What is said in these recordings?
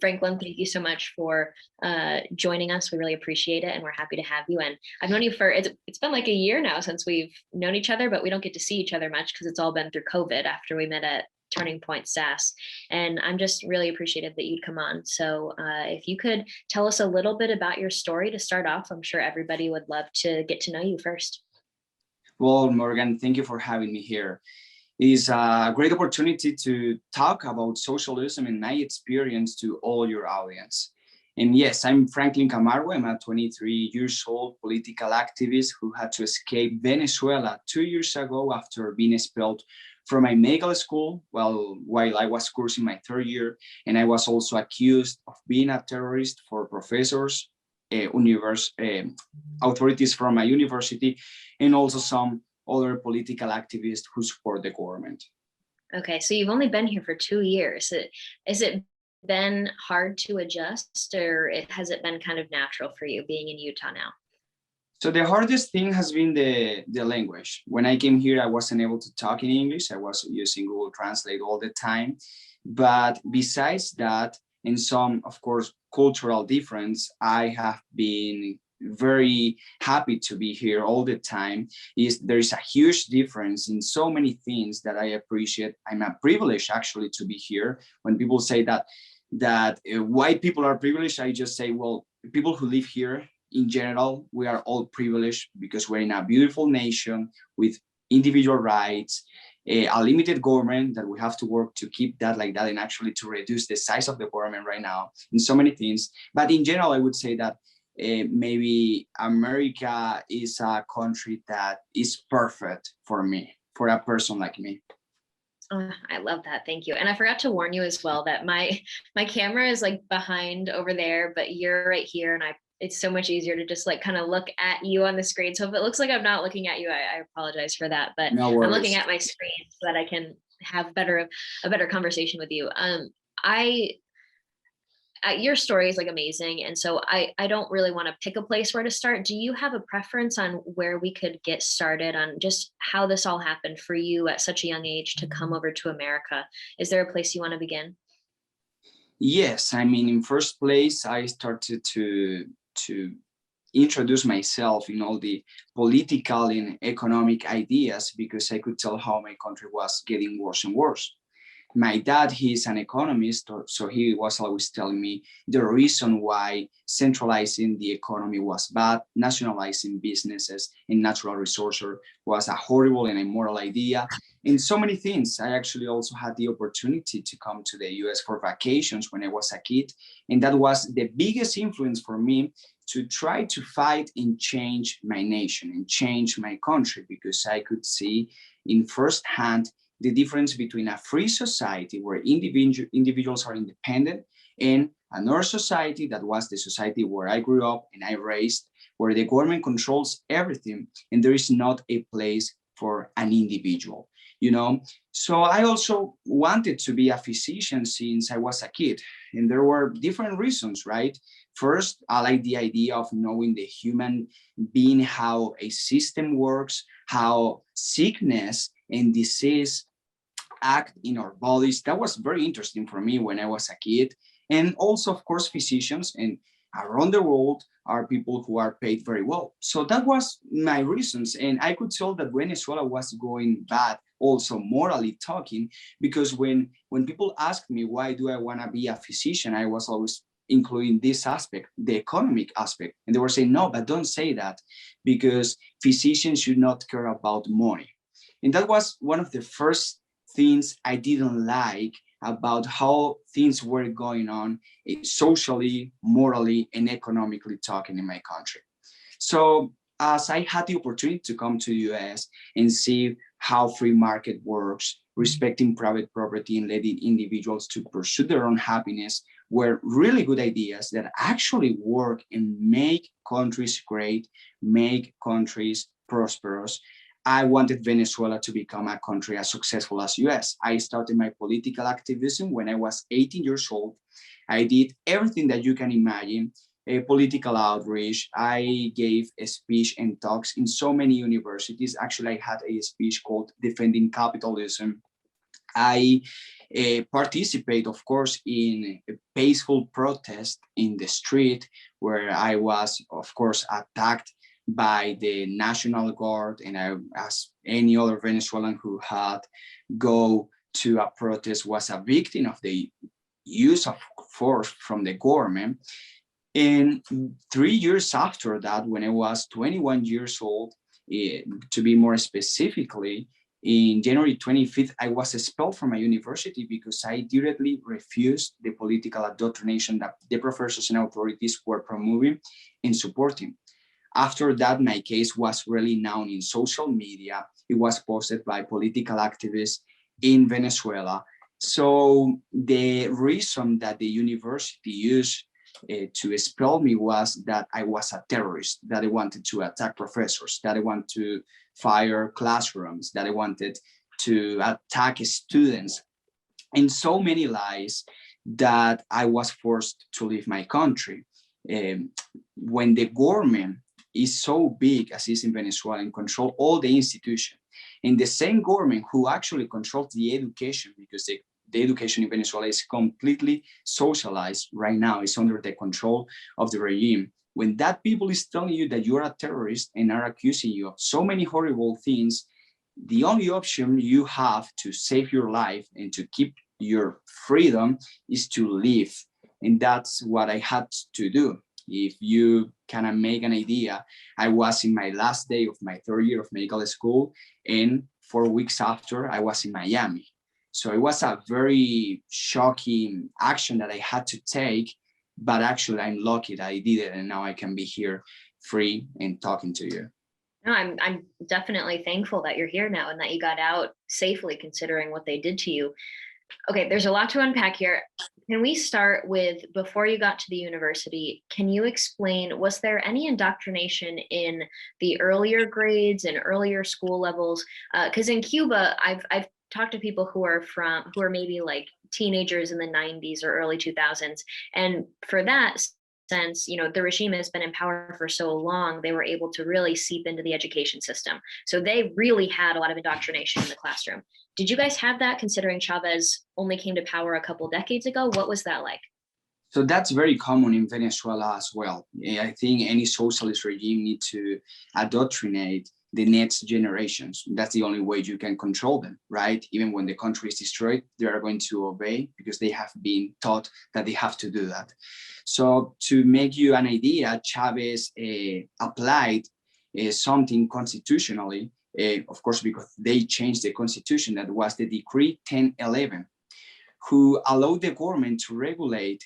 Franklin, thank you so much for joining us. We really appreciate it, and we're happy to have you. And I've known you for, it's been like a year now since we've known each other, but we don't get to see each other much because it's all been through COVID after we met at Turning Point SAS. And I'm just really appreciative that you'd come on. So if you could tell us a little bit about your story to start off, I'm sure everybody would love to get to know you first. Well, Morgan, thank you for having me here. It is a great opportunity to talk about socialism and my experience to all your audience. And yes, I'm Franklin Camargo. I'm a 23 years old political activist who had to escape Venezuela 2 years ago after being expelled from my medical school while I was coursing my third year. And I was also accused of being a terrorist for professors, authorities from my university, and also some other political activists who support the government. Okay, so you've only been here for 2 years. Has it been hard to adjust, or has it been kind of natural for you being in Utah now? So the hardest thing has been the language. When I came here, I wasn't able to talk in English. I was using Google Translate all the time. But besides that, and some, of course, cultural difference, I have been very happy to be here all the time. There is a huge difference in so many things that I appreciate. I'm a privilege actually to be here. When people say that white people are privileged, I just say, well, people who live here in general, we are all privileged because we're in a beautiful nation with individual rights, a limited government that we have to work to keep that like that, and actually to reduce the size of the government right now in so many things. But in general, I would say that maybe America is a country that is perfect for me, for a person like me. I love that. Thank you. And I forgot to warn you as well that my camera is like behind over there, but you're right here, and it's so much easier to just like kind of look at you on the screen. So if it looks like I'm not looking at you, I apologize for that, but no worries. I'm looking at my screen so that I can have a better conversation with you. Your story is like amazing. And so I don't really want to pick a place where to start. Do you have a preference on where we could get started on just how this all happened for you at such a young age to come over to America? Is there a place you want to begin? Yes, I mean, in first place, I started to introduce myself in all the political and economic ideas because I could tell how my country was getting worse and worse. My dad, he's an economist, so he was always telling me the reason why centralizing the economy was bad, nationalizing businesses and natural resources was a horrible and immoral idea, and so many things. I actually also had the opportunity to come to the US for vacations when I was a kid, and that was the biggest influence for me to try to fight and change my nation and change my country, because I could see in firsthand the difference between a free society where individuals are independent and another society that was the society where I grew up and I raised, where the government controls everything and there is not a place for an individual, you know? So I also wanted to be a physician since I was a kid, and there were different reasons, right? First, I like the idea of knowing the human being, how a system works, how sickness and disease act in our bodies. That was very interesting for me when I was a kid. And also, of course, physicians and around the world are people who are paid very well. So that was my reasons. And I could tell that Venezuela was going bad, also morally talking, because when people asked me, why do I want to be a physician? I was always including this aspect, the economic aspect. And they were saying, no, but don't say that, because physicians should not care about money. And that was one of the first things I didn't like about how things were going on socially, morally, and economically talking in my country. So as I had the opportunity to come to the US and see how free market works, respecting private property and letting individuals to pursue their own happiness, were really good ideas that actually work and make countries great, make countries prosperous. I wanted Venezuela to become a country as successful as US. I started my political activism when I was 18 years old. I did everything that you can imagine, a political outreach. I gave a speech and talks in so many universities. Actually, I had a speech called Defending Capitalism. I participate, of course, in a peaceful protest in the street, where I was, of course, attacked by the National Guard, and I, as any other Venezuelan who had go to a protest, was a victim of the use of force from the government. And 3 years after that, when I was 21 years old, to be more specifically, in January 25th, I was expelled from my university because I directly refused the political indoctrination that the professors and authorities were promoting and supporting. After that, my case was really known in social media. It was posted by political activists in Venezuela. So the reason that the university used to expel me was that I was a terrorist, that I wanted to attack professors, that I wanted to fire classrooms, that I wanted to attack students, and so many lies that I was forced to leave my country. When the government is so big as is in Venezuela and control all the institutions, and the same government who actually controls the education, because the education in Venezuela is completely socialized right now, it's under the control of the regime. When that people is telling you that you're a terrorist and are accusing you of so many horrible things, the only option you have to save your life and to keep your freedom is to leave. And that's what I had to do. If you kind of make an idea, I was in my last day of my third year of medical school, and 4 weeks after, I was in Miami. So it was a very shocking action that I had to take, but actually I'm lucky that I did it, and now I can be here free and talking to you. No, I'm definitely thankful that you're here now and that you got out safely, considering what they did to you. Okay, there's a lot to unpack here. Can we start with, before you got to the university, can you explain, was there any indoctrination in the earlier grades and earlier school levels? Because in Cuba, I've talked to people who are maybe like teenagers in the 90s or early 2000s. And for that sense, you know, the regime has been in power for so long, they were able to really seep into the education system. So they really had a lot of indoctrination in the classroom. Did you guys have that, considering Chavez only came to power a couple decades ago? What was that like? So that's very common in Venezuela as well. I think any socialist regime needs to indoctrinate the next generations. That's the only way you can control them, right? Even when the country is destroyed, they are going to obey because they have been taught that they have to do that. So to make you an idea, Chavez applied something constitutionally, of course, because they changed the constitution, that was the Decree 1011, who allowed the government to regulate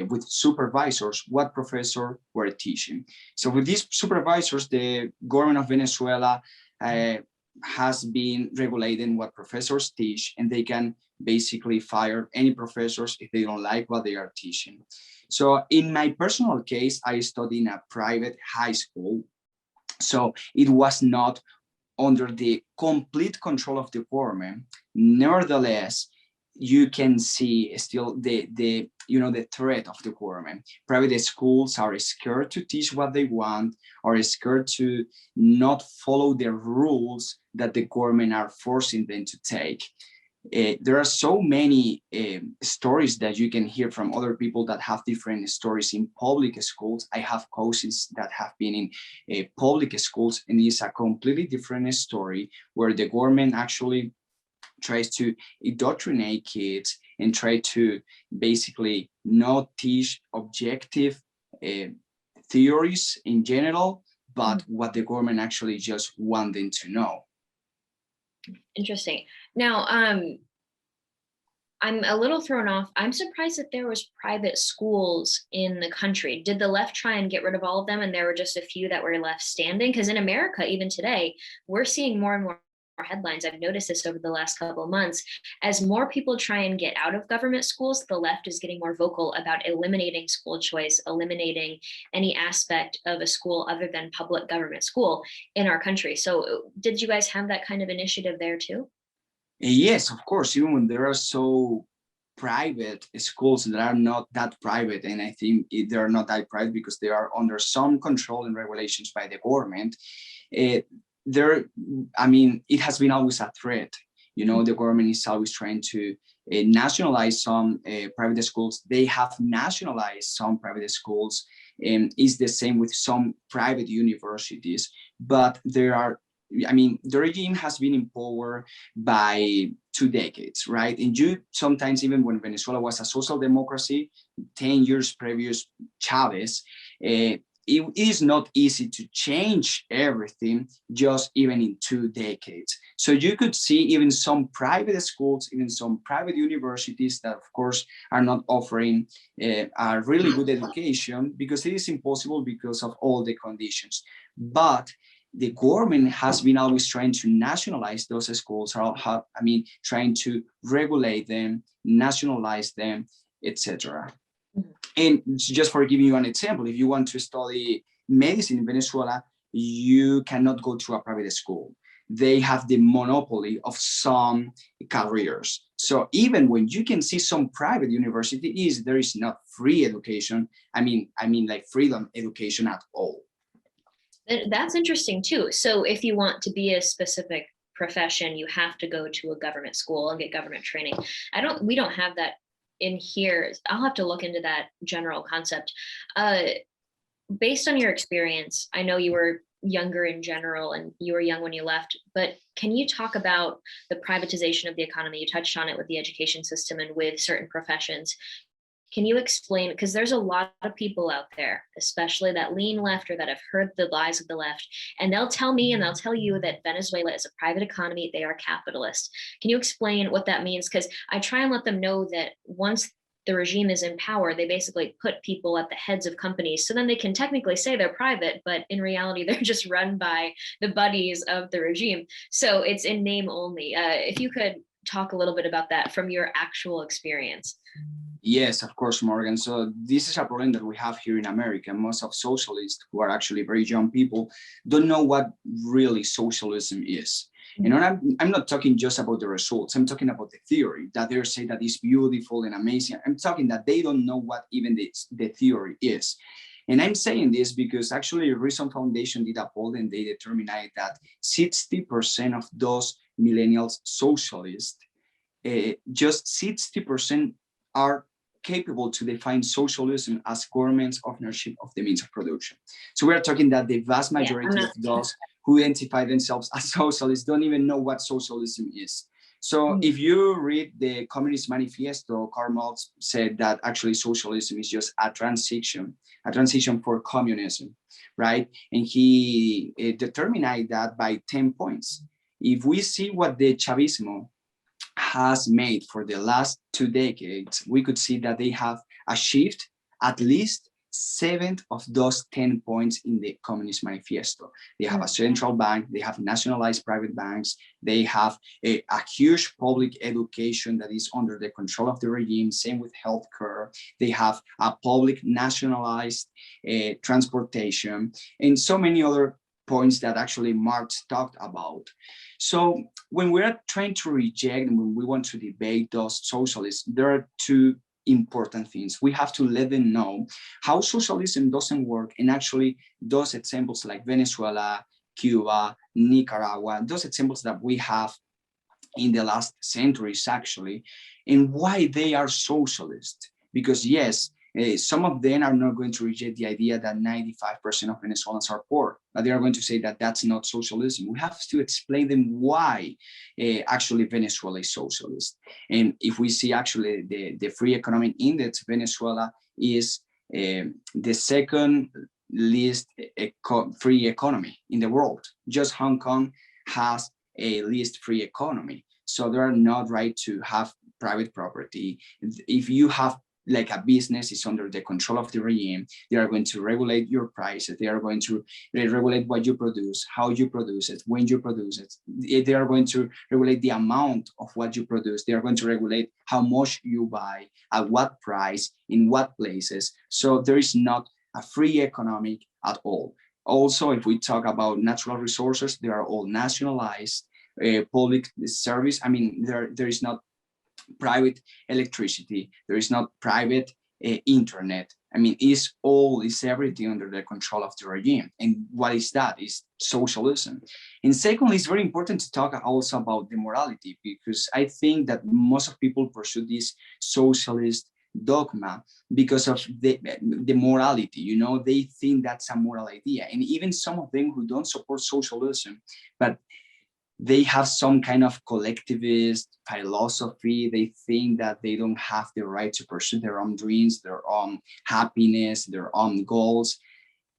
with supervisors what professors were teaching. So with these supervisors, the government of Venezuela has been regulating what professors teach, and they can basically fire any professors if they don't like what they are teaching. So in my personal case, I studied in a private high school. So it was not under the complete control of the government. Nevertheless, you can see still the threat of the government. Private schools are scared to teach what they want, or scared to not follow the rules that the government are forcing them to take. There are so many stories that you can hear from other people that have different stories in public schools. I have cousins that have been in public schools, and it's a completely different story, where the government actually tries to indoctrinate kids and try to basically not teach objective theories in general, but what the government actually just want them to know. Interesting. Now, I'm a little thrown off. I'm surprised that there was private schools in the country. Did the left try and get rid of all of them, and there were just a few that were left standing? Because in America, even today, we're seeing more and more headlines. I've noticed this over the last couple of months. As more people try and get out of government schools, the left is getting more vocal about eliminating school choice, eliminating any aspect of a school other than public government school in our country. So did you guys have that kind of initiative there too? Yes, of course, even when there are so private schools that are not that private, and I think they are not that private because they are under some control and regulations by the government, it has been always a threat. You know, the government is always trying to nationalize some private schools. They have nationalized some private schools, and it's the same with some private universities. But there are, I mean, the regime has been in power by 2 decades, right? And you sometimes, even when Venezuela was a social democracy, 10 years previous Chavez, it is not easy to change everything just even in 2 decades. So you could see even some private schools, even some private universities that, of course, are not offering a really good education, because it is impossible because of all the conditions. But the government has been always trying to nationalize those schools, or trying to regulate them, nationalize them, etc. And just for giving you an example, if you want to study medicine in Venezuela, you cannot go to a private school. They have the monopoly of some careers. So even when you can see some private universities, there is not free education. I mean like freedom education at all. That's interesting too. So if you want to be a specific profession, you have to go to a government school and get government training. We don't have that in here. I'll have to look into that general concept. Based on your experience, I know you were younger in general and you were young when you left, but can you talk about the privatization of the economy? You touched on it with the education system and with certain professions. Can you explain, because there's a lot of people out there, especially that lean left or that have heard the lies of the left, and they'll tell me and they'll tell you that Venezuela is a private economy, they are capitalist. Can you explain what that means? Because I try and let them know that once the regime is in power, they basically put people at the heads of companies. So then they can technically say they're private, but in reality, they're just run by the buddies of the regime. So it's in name only. If you could talk a little bit about that from your actual experience. Yes, of course, Morgan. So this is a problem that we have here in America. Most of socialists, who are actually very young people, don't know what really socialism is. And I'm not talking just about the results. I'm talking about the theory that they say that is beautiful and amazing. I'm talking that they don't know what even the theory is. And I'm saying this because actually Reason Foundation did a poll and they determined that 60% of those millennials socialists, just 60% are capable to define socialism as government's ownership of the means of production. So we're talking that the vast majority of those who identify themselves as socialists don't even know what socialism is. So if you read the Communist Manifesto, Karl Marx said that actually socialism is just a transition for communism, right? And he determined that by 10 points. If we see what the Chavismo has made for the last 2 decades, we could see that they have achieved at least 7 of those 10 points in the Communist Manifesto. They have a central bank, they have nationalized private banks, they have a huge public education that is under the control of the regime, same with healthcare. They have a public nationalized transportation, and so many other points that actually Marx talked about. So when we're trying to reject and when we want to debate those socialists, there are 2 important things. We have to let them know how socialism doesn't work, and actually those examples like Venezuela, Cuba, Nicaragua, those examples that we have in the last centuries actually, and why they are socialist. Because yes, some of them are not going to reject the idea that 95% of Venezuelans are poor, but they are going to say that that's not socialism. We have to explain them why actually Venezuela is socialist. And if we see actually the free economic index, Venezuela is the second least free economy in the world. Just Hong Kong has a least free economy. So they are not right to have private property. If you have like a business is under the control of the regime, they are going to regulate your prices. They are going to regulate what you produce, how you produce it, when you produce it. They are going to regulate the amount of what you produce. They are going to regulate how much you buy, at what price, in what places. So there is not a free economic at all. Also, if we talk about natural resources, they are all nationalized. Public service, I mean, there is not private electricity, there is not private internet. I mean, is everything under the control of the regime. And what is that? Is socialism. And secondly, it's very important to talk also about the morality, because I think that most of people pursue this socialist dogma because of the morality. You know, they think that's a moral idea. And even some of them who don't support socialism, but they have some kind of collectivist philosophy. They think that they don't have the right to pursue their own dreams, their own happiness, their own goals.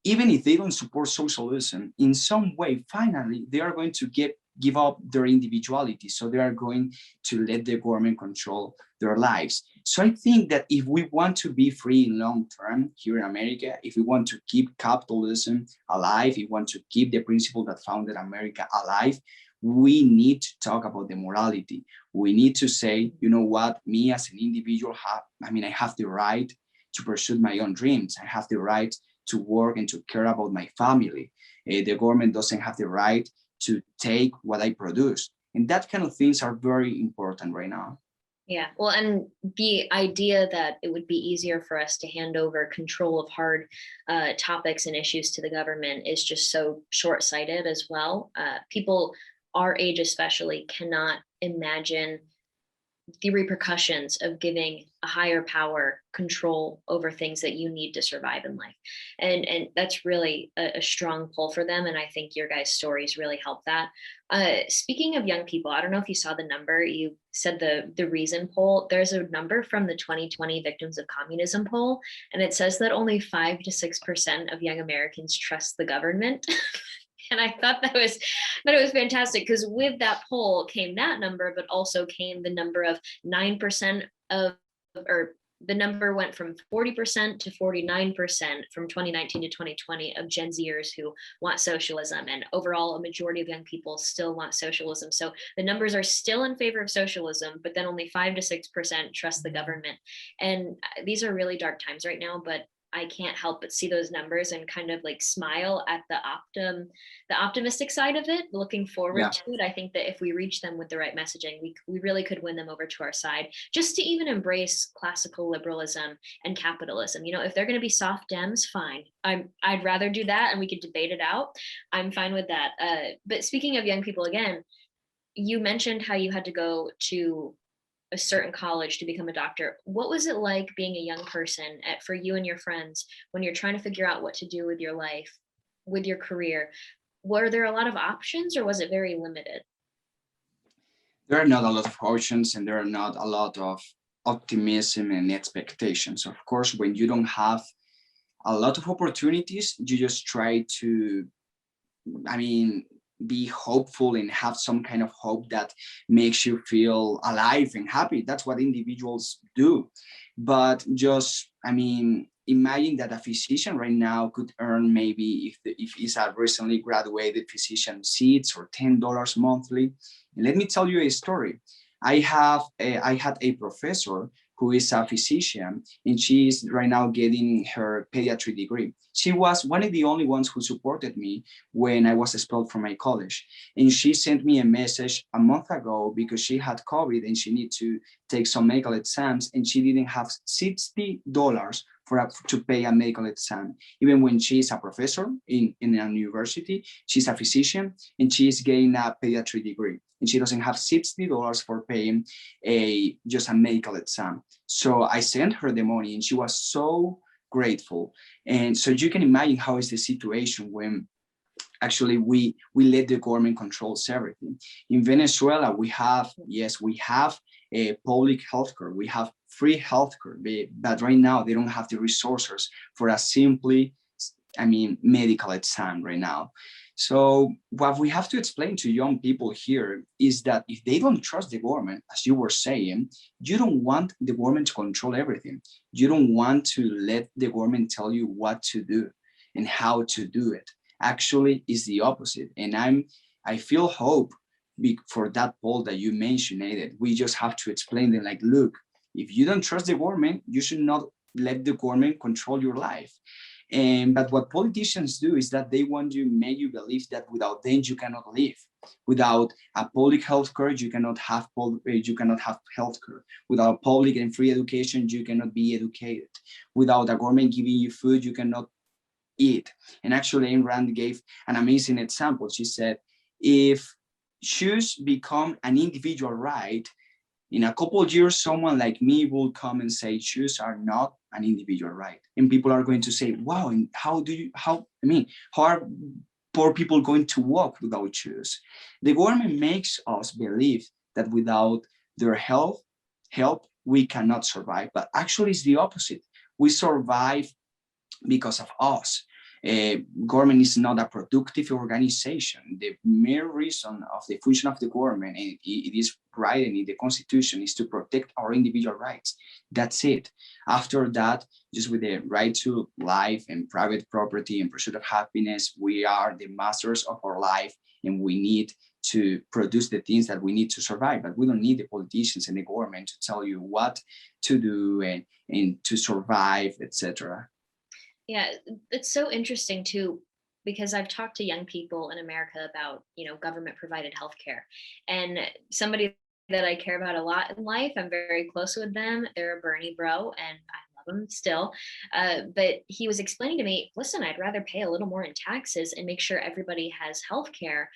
Even if they don't support socialism, in some way, finally, they are going to give up their individuality. So they are going to let the government control their lives. So I think that if we want to be free in long term here in America, if we want to keep capitalism alive, if we want to keep the principle that founded America alive, we need to talk about the morality. We need to say, you know what, me as an individual I have the right to pursue my own dreams. I have the right to work and to care about my family. The government doesn't have the right to take what I produce. And that kind of things are very important right now. Yeah, well, and the idea that it would be easier for us to hand over control of hard topics and issues to the government is just so short-sighted as well. People our age especially cannot imagine the repercussions of giving a higher power control over things that you need to survive in life. And that's really a strong pull for them. And I think your guys' stories really help that. Speaking of young people, I don't know if you saw the number. You said the Reason poll. There's a number from the 2020 Victims of Communism poll, and it says that only 5 to 6% of young Americans trust the government. And I thought that it was fantastic, because with that poll came that number, but also came the number of 9% or the number went from 40% to 49% from 2019 to 2020 of Gen Zers who want socialism. And overall, a majority of young people still want socialism. So the numbers are still in favor of socialism, but then only 5 to 6% trust the government. And these are really dark times right now, but I can't help but see those numbers and kind of like smile at the optimistic side of it, looking forward to it. I think that if we reach them with the right messaging, we really could win them over to our side, just to even embrace classical liberalism and capitalism. You know, if they're going to be soft Dems, fine. I'd rather do that, and we could debate it out. I'm fine with that. But speaking of young people again, you mentioned how you had to go to a certain college to become a doctor. What was it like being a young person for you and your friends when you're trying to figure out what to do with your life, with your career? Were there a lot of options, or was it very limited? There are not a lot of options, and there are not a lot of optimism and expectations. Of course, when you don't have a lot of opportunities, you just try to, be hopeful and have some kind of hope that makes you feel alive and happy. That's what individuals do. But just, imagine that a physician right now could earn, maybe if he's a recently graduated physician, $6 or $10 monthly. And let me tell you a story. I had a professor who is a physician, and she is right now getting her pediatric degree. She was one of the only ones who supported me when I was expelled from my college. And she sent me a message a month ago because she had COVID and she needed to take some medical exams, and she didn't have $60 to pay a medical exam. Even when she is a professor in a university, she's a physician and she is getting a pediatric degree, and she doesn't have $60 for paying just a medical exam. So I sent her the money, and she was so grateful. And so you can imagine how is the situation when actually we let the government controls everything. In Venezuela, we have a public healthcare, we have free healthcare, but right now they don't have the resources for a simply, medical exam right now. So what we have to explain to young people here is that if they don't trust the government, as you were saying, you don't want the government to control everything. You don't want to let the government tell you what to do and how to do it. Actually, it's the opposite. And I feel hope for that poll that you mentioned. We just have to explain them, like, look, if you don't trust the government, you should not let the government control your life. And but what politicians do is that they want to make you believe that without them you cannot live. Without a public health care, you cannot have health care. Without public and free education, you cannot be educated. Without a government giving you food, you cannot eat. And actually, Ayn Rand gave an amazing example. She said, if shoes become an individual right, in a couple of years, someone like me will come and say shoes are not an individual right. And people are going to say, wow, and how are poor people going to walk without shoes? The government makes us believe that without their help, we cannot survive. But actually, it's the opposite. We survive because of us. Government is not a productive organization. The mere reason of the function of the government, and it is right in the Constitution, is to protect our individual rights. That's it. After that, just with the right to life and private property and pursuit of happiness, we are the masters of our life, and we need to produce the things that we need to survive. But we don't need the politicians and the government to tell you what to do and to survive, etc. Yeah, it's so interesting too, because I've talked to young people in America about, government provided healthcare. And somebody that I care about a lot in life, I'm very close with them. They're a Bernie bro, and I love him still. But he was explaining to me, listen, I'd rather pay a little more in taxes and make sure everybody has healthcare,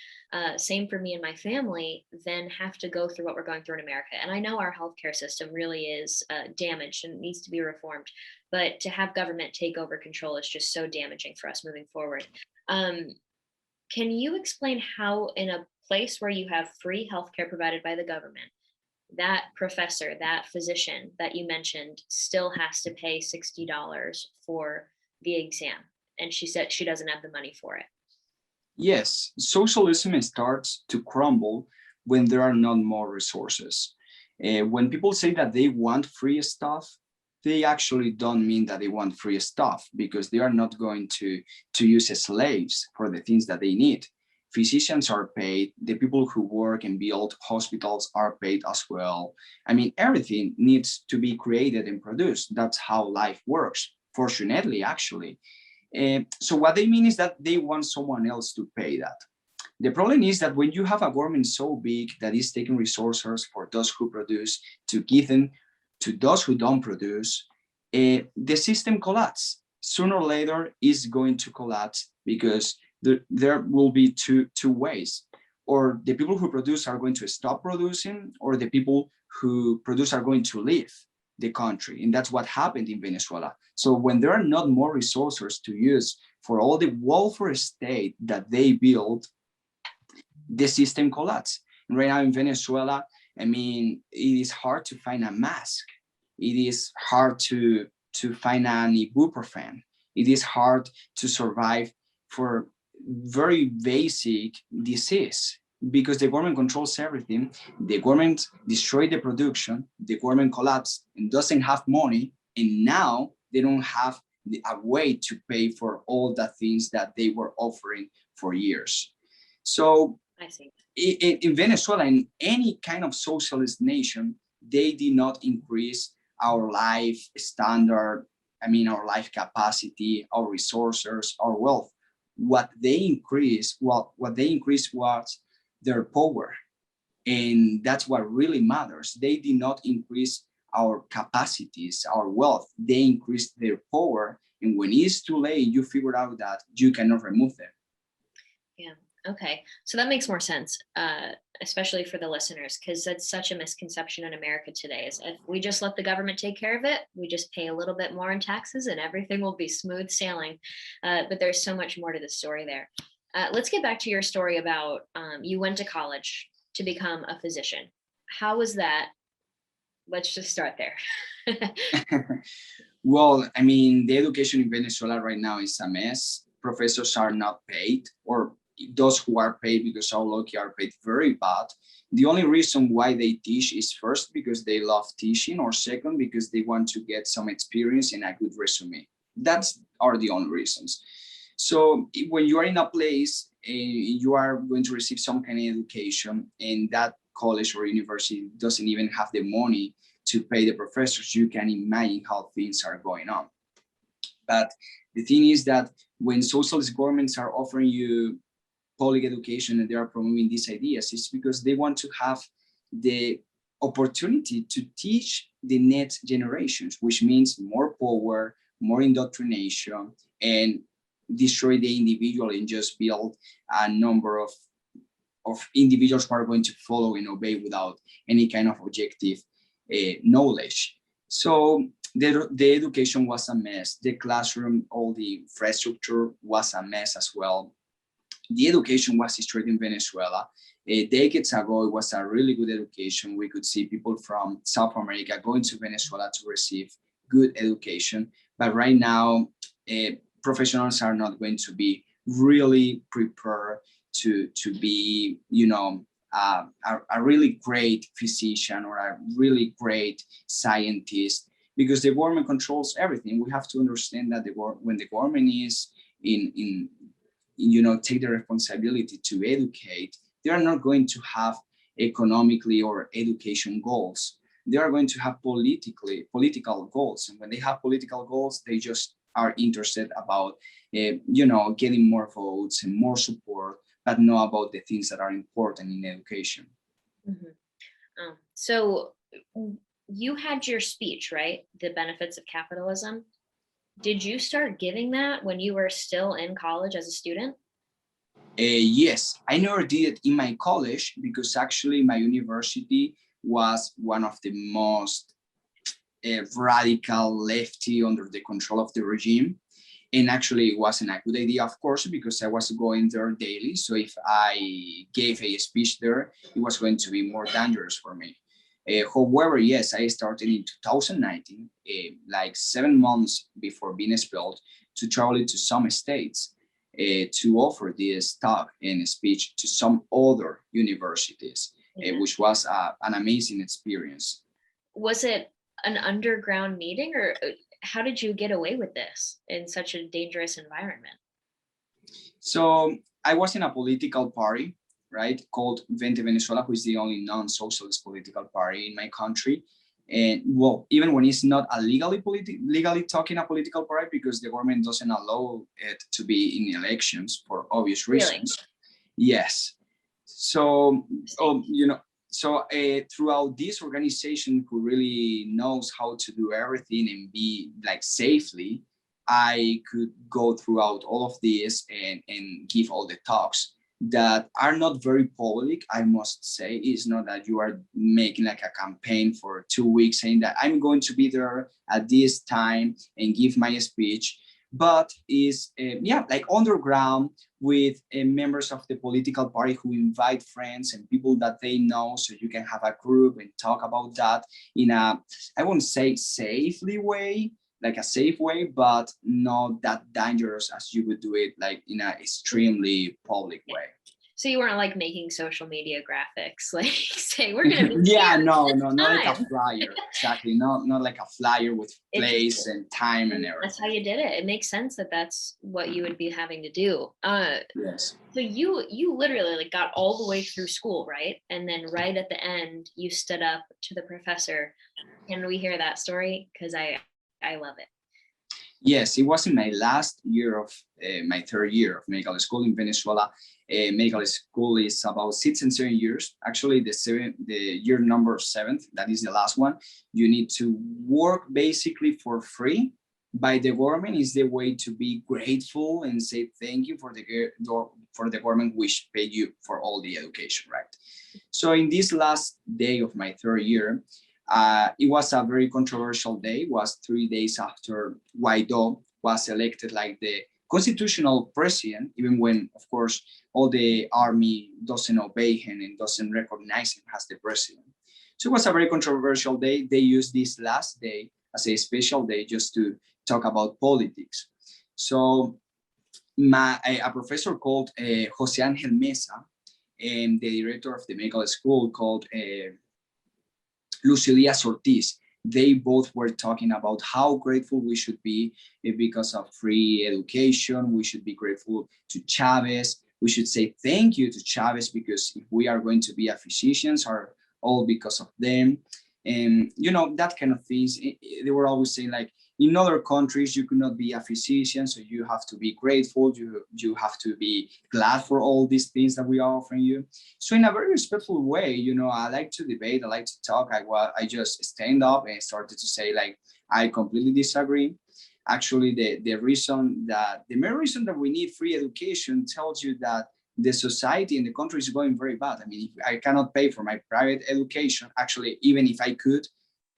same for me and my family, than have to go through what we're going through in America. And I know our healthcare system really is damaged and needs to be reformed. But to have government take over control is just so damaging for us moving forward. Can you explain how, in a place where you have free healthcare provided by the government, that professor, that physician that you mentioned, still has to pay $60 for the exam? And she said she doesn't have the money for it. Yes, socialism starts to crumble when there are not more resources. When people say that they want free stuff, they actually don't mean that they want free stuff, because they are not going to use slaves for the things that they need. Physicians are paid, the people who work and build hospitals are paid as well. I mean, everything needs to be created and produced. That's how life works, fortunately, actually. So what they mean is that they want someone else to pay that. The problem is that when you have a government so big that is taking resources for those who produce to give them to those who don't produce, the system collapses. Sooner or later, is going to collapse, because there will be two ways. Or the people who produce are going to stop producing, or the people who produce are going to leave the country. And that's what happened in Venezuela. So when there are not more resources to use for all the welfare state that they built, the system collapses. And right now in Venezuela, I mean, it is hard to find a mask. It is hard to find an ibuprofen. It is hard to survive for very basic disease, because the government controls everything. The government destroyed the production, the government collapsed and doesn't have money, and now they don't have a way to pay for all the things that they were offering for years. So I see. In Venezuela, in any kind of socialist nation, they did not increase our life standard, our life capacity, our resources, our wealth. What they increased was their power. And that's what really matters. They did not increase our capacities, our wealth. They increased their power. And when it's too late, you figure out that you cannot remove them. Yeah. Okay. So that makes more sense, especially for the listeners, because that's such a misconception in America today, is if we just let the government take care of it, we just pay a little bit more in taxes and everything will be smooth sailing. But there's so much more to the story there. Let's get back to your story about you went to college to become a physician. How was that? Let's just start there. Well, the education in Venezuela right now is a mess. Professors are not paid, or those who are paid, because our lucky, are paid very bad. The only reason why they teach is, first, because they love teaching, or second, because they want to get some experience and a good resume. That's are the only reasons. So when you are in a place, you are going to receive some kind of education, and that college or university doesn't even have the money to pay the professors. You can imagine how things are going on. But the thing is that when socialist governments are offering you public education and they are promoting these ideas, it's because they want to have the opportunity to teach the next generations, which means more power, more indoctrination, and destroy the individual and just build a number of individuals who are going to follow and obey without any kind of objective knowledge. So the education was a mess. The classroom, all the infrastructure was a mess as well. The education was destroyed in Venezuela. Decades ago, it was a really good education. We could see people from South America going to Venezuela to receive good education. But right now, professionals are not going to be really prepared to be, you know, a really great physician or a really great scientist, because the government controls everything. We have to understand that when the government is in you know, take the responsibility to educate, they are not going to have economically or education goals. They are going to have political goals. And when they have political goals, they just are interested about, you know, getting more votes and more support, but not about the things that are important in education. Mm-hmm. So you had your speech, right? The benefits of capitalism. Did you start giving that when you were still in college as a student? Yes, I never did it in my college because actually my university was one of the most radical lefty under the control of the regime. And actually it wasn't a good idea, of course, because I was going there daily. So if I gave a speech there, it was going to be more dangerous for me. However, yes, I started in 2019, like 7 months before being expelled, to travel to some states to offer this talk and speech to some other universities, which was an amazing experience. Was it an underground meeting, or how did you get away with this in such a dangerous environment? So I was in a political party, right, called Venezuela, who is the only non-socialist political party in my country. And well, even when it's not a legally talking a political party, because the government doesn't allow it to be in elections for obvious reasons. Really? Yes. So, you know, so throughout this organization who really knows how to do everything and be like safely, I could go throughout all of this and give all the talks that are not very public, I must say. It's not that you are making like a campaign for 2 weeks saying that I'm going to be there at this time and give my speech, but is yeah, like underground with members of the political party who invite friends and people that they know, so you can have a group and talk about that in a, I won't say safely way, like a safe way, but not that dangerous as you would do it like in an extremely public way. So you weren't like making social media graphics, like say we're gonna be yeah, no, not like a flyer, exactly, not like a flyer with place and time and everything. That's how you did it. It makes sense that that's what you would be having to do. Yes. So you literally like got all the way through school, right? And then right at the end, you stood up to the professor. Can we hear that story? Because I love it. Yes, it was in my last year of my third year of medical school in Venezuela. Medical school is about 6 and 7 years. Actually, the year number 7th, that is the last one, you need to work basically for free by the government. Is the way to be grateful and say thank you for the government which paid you for all the education, right? So in this last day of my third year, it was a very controversial day. It was 3 days after Guaido was elected like the constitutional president, even when, of course, all the army doesn't obey him and doesn't recognize him as the president. So it was a very controversial day. They used this last day as a special day just to talk about politics. So a professor called Jose Angel Mesa and the director of the medical school called Lucilia Ortiz, they both were talking about how grateful we should be because of free education. We should be grateful to Chavez. We should say thank you to Chavez because if we are going to be a physicians are all because of them. And, you know, that kind of things. They were always saying like, In other countries, you could not be a physician, so you have to be grateful. You have to be glad for all these things that we are offering you. So in a very respectful way, I like to debate, I like to talk. I just stand up and started to say, like, I completely disagree. Actually, the main reason that we need free education tells you that the society and the country is going very bad. I mean, if I cannot pay for my private education, actually, even if I could,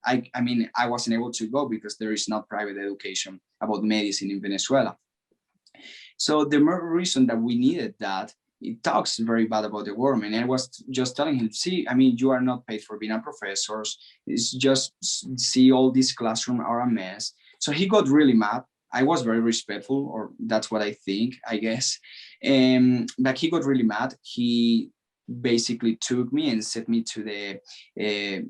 I wasn't able to go because there is not private education about medicine in Venezuela. So the main reason that we needed that, it talks very bad about the government. And I was just telling him, see, you are not paid for being a professor. It's just, see, all these classrooms are a mess. So he got really mad. I was very respectful, or that's what I think, I guess. But he got really mad. He basically took me and sent me to the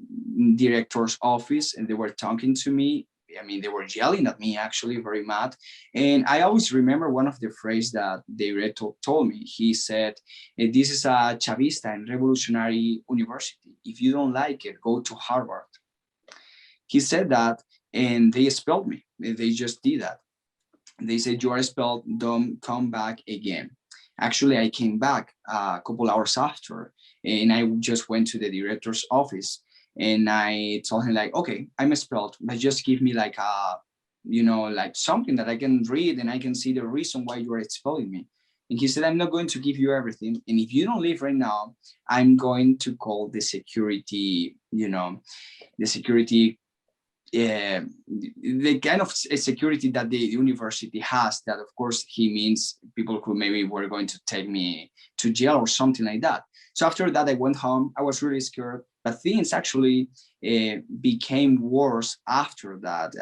director's office, and they were talking to me. They were yelling at me, actually, very mad. And I always remember one of the phrases that the director told me. He said, this is a Chavista and revolutionary university. If you don't like it, go to Harvard. He said that, and they expelled me. They just did that. They said, you are expelled, don't come back again. Actually, I came back a couple hours after, and I just went to the director's office, and I told him, like, okay, I'm expelled, but just give me like like something that I can read and I can see the reason why you are expelling me. And he said, I'm not going to give you everything. And if you don't leave right now, I'm going to call the security, the security, the kind of security that the university has, that of course he means people who maybe were going to take me to jail or something like that. So after that, I went home. I was really scared, but things actually became worse after that.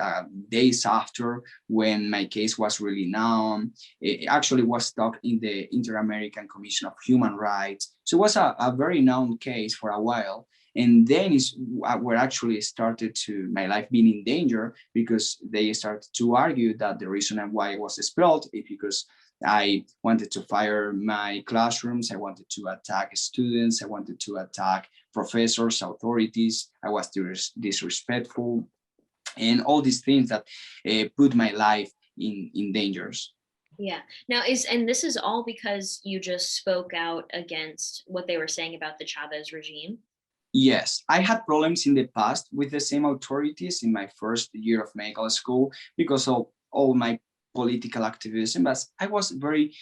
Days after, when my case was really known, it actually was stuck in the Inter-American Commission of Human Rights. So it was a very known case for a while. And then is where actually started my life being in danger, because they started to argue that the reason why I was expelled is because I wanted to fire my classrooms. I wanted to attack students. I wanted to attack professors, authorities. I was disrespectful, and all these things that put my life in dangers. Yeah. Now this is all because you just spoke out against what they were saying about the Chavez regime? Yes, I had problems in the past with the same authorities in my first year of medical school because of all my political activism, but I was very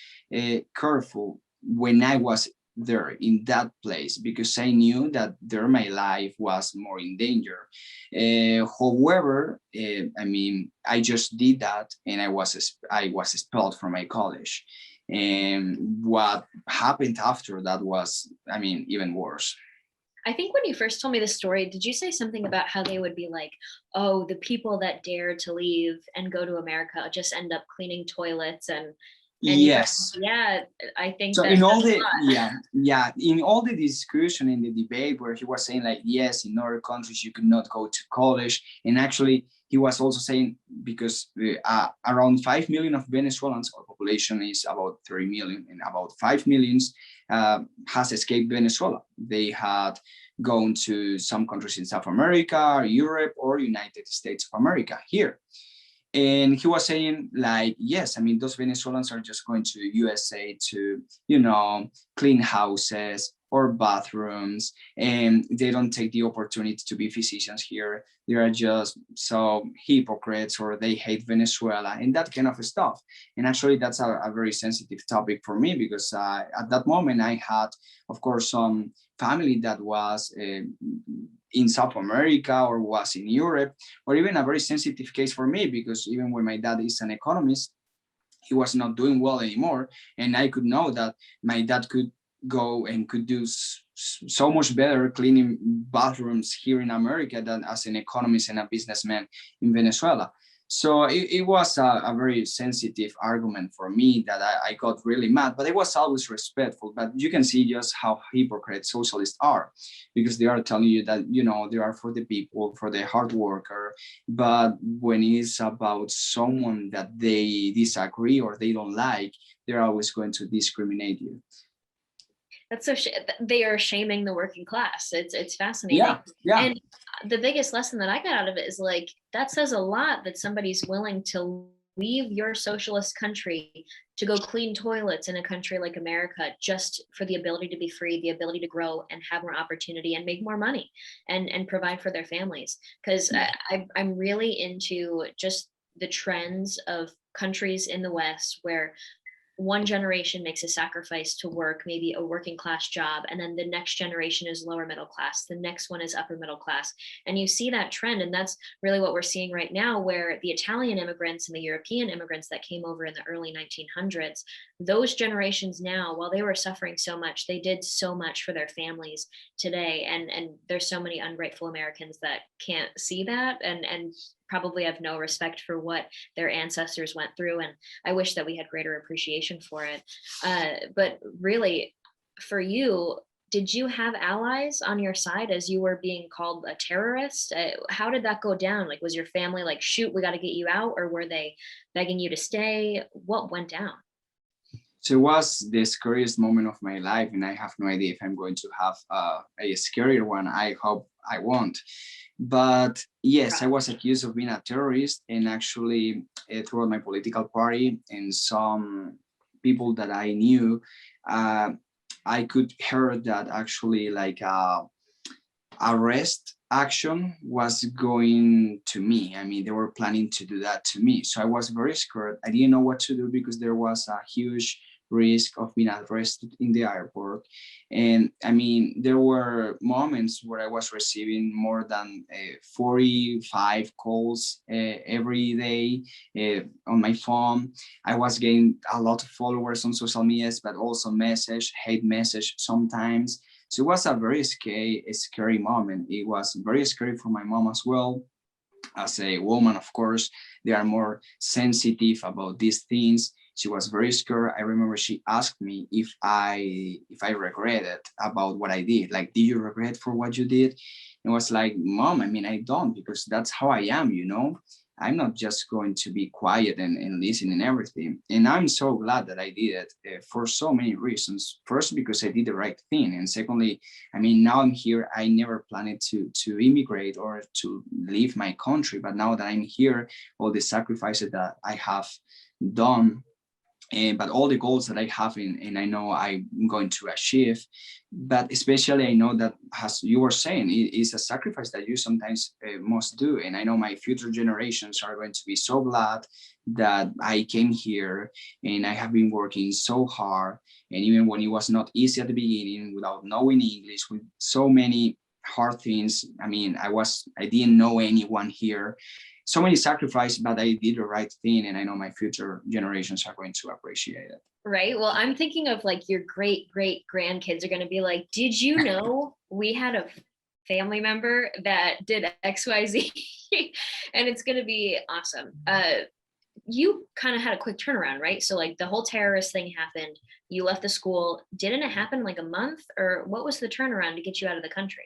careful when I was there in that place, because I knew that there my life was more in danger. However, I just did that, and I was expelled from my college. And what happened after that was, even worse. I think when you first told me the story, did you say something about how they would be like, oh, the people that dare to leave and go to America just end up cleaning toilets and yes. Yeah, I think so in all the in all the discussion, in the debate, where he was saying, like, yes, in other countries you could not go to college, and actually he was also saying, because around 5 million of Venezuelans, our population is about 3 million, and about 5 millions has escaped Venezuela. They had gone to some countries in South America, Europe, or United States of America here. And he was saying, like, yes, those Venezuelans are just going to USA to, clean houses or bathrooms, and they don't take the opportunity to be physicians here. They are just so hypocrites, or they hate Venezuela and that kind of stuff. And actually, that's a very sensitive topic for me, because at that moment I had, of course, some family that was in South America or was in Europe, or even a very sensitive case for me, because even when my dad is an economist, he was not doing well anymore. And I could know that my dad could go and could do so much better cleaning bathrooms here in America than as an economist and a businessman in Venezuela. So it was a very sensitive argument for me that I got really mad, but I was always respectful. But you can see just how hypocrite socialists are, because they are telling you that, they are for the people, for the hard worker. But when it's about someone that they disagree or they don't like, they're always going to discriminate you. That's so they are shaming the working class. It's Yeah, fascinating. yeah. And the biggest lesson that I got out of it is like that says a lot that somebody's willing to leave your socialist country to go clean toilets in a country like America just for the ability to be free, the ability to grow and have more opportunity and make more money and provide for their families. Because I'm really into just the trends of countries in the West where one generation makes a sacrifice to work maybe a working class job, and then the next generation is lower middle class, the next one is upper middle class, and you see that trend. And that's really what we're seeing right now, where the Italian immigrants and the European immigrants that came over in the early 1900s, those generations now, while they were suffering so much, they did so much for their families today. And there's so many ungrateful Americans that can't see that and probably have no respect for what their ancestors went through. And I wish that we had greater appreciation for it. But really, for you, did you have allies on your side as you were being called a terrorist? How did that go down? Like, was your family like, shoot, we got to get you out? Or were they begging you to stay? What went down? So it was the scariest moment of my life, and I have no idea if I'm going to have a scarier one. I hope I won't. But yes, I was accused of being a terrorist, and actually throughout my political party and some people that I knew, I could hear that actually like arrest action was going to me. I mean, they were planning to do that to me. So I was very scared. I didn't know what to do because there was a huge risk of being arrested in the airport. And I mean, there were moments where I was receiving more than 45 calls every day on my phone. I was getting a lot of followers on social medias, but also hate message sometimes. So it was a very scary moment. It was very scary for my mom as well. As a woman, of course, they are more sensitive about these things. She was very scared. I remember she asked me if I regretted about what I did. Like, did you regret for what you did? And I was like, Mom, I mean, I don't, because that's how I am, you know? I'm not just going to be quiet and listen and everything. And I'm so glad that I did it for so many reasons. First, because I did the right thing. And secondly, I mean, now I'm here. I never planned to immigrate or to leave my country. But now that I'm here, all the sacrifices that I have done, but all the goals that I have and I know I'm going to achieve, but especially I know that, as you were saying, it is a sacrifice that you sometimes must do. And I know my future generations are going to be so glad that I came here and I have been working so hard. And even when it was not easy at the beginning, without knowing English, with so many hard things, I mean, I didn't know anyone here, so many sacrifices, but I did the right thing, and I know my future generations are going to appreciate it. Right. Well, I'm thinking of like your great grandkids are going to be like, did you know we had a family member that did XYZ? And it's going to be awesome. You kind of had a quick turnaround, right? So like the whole terrorist thing happened. You left the school. Didn't it happen like a month, or what was the turnaround to get you out of the country?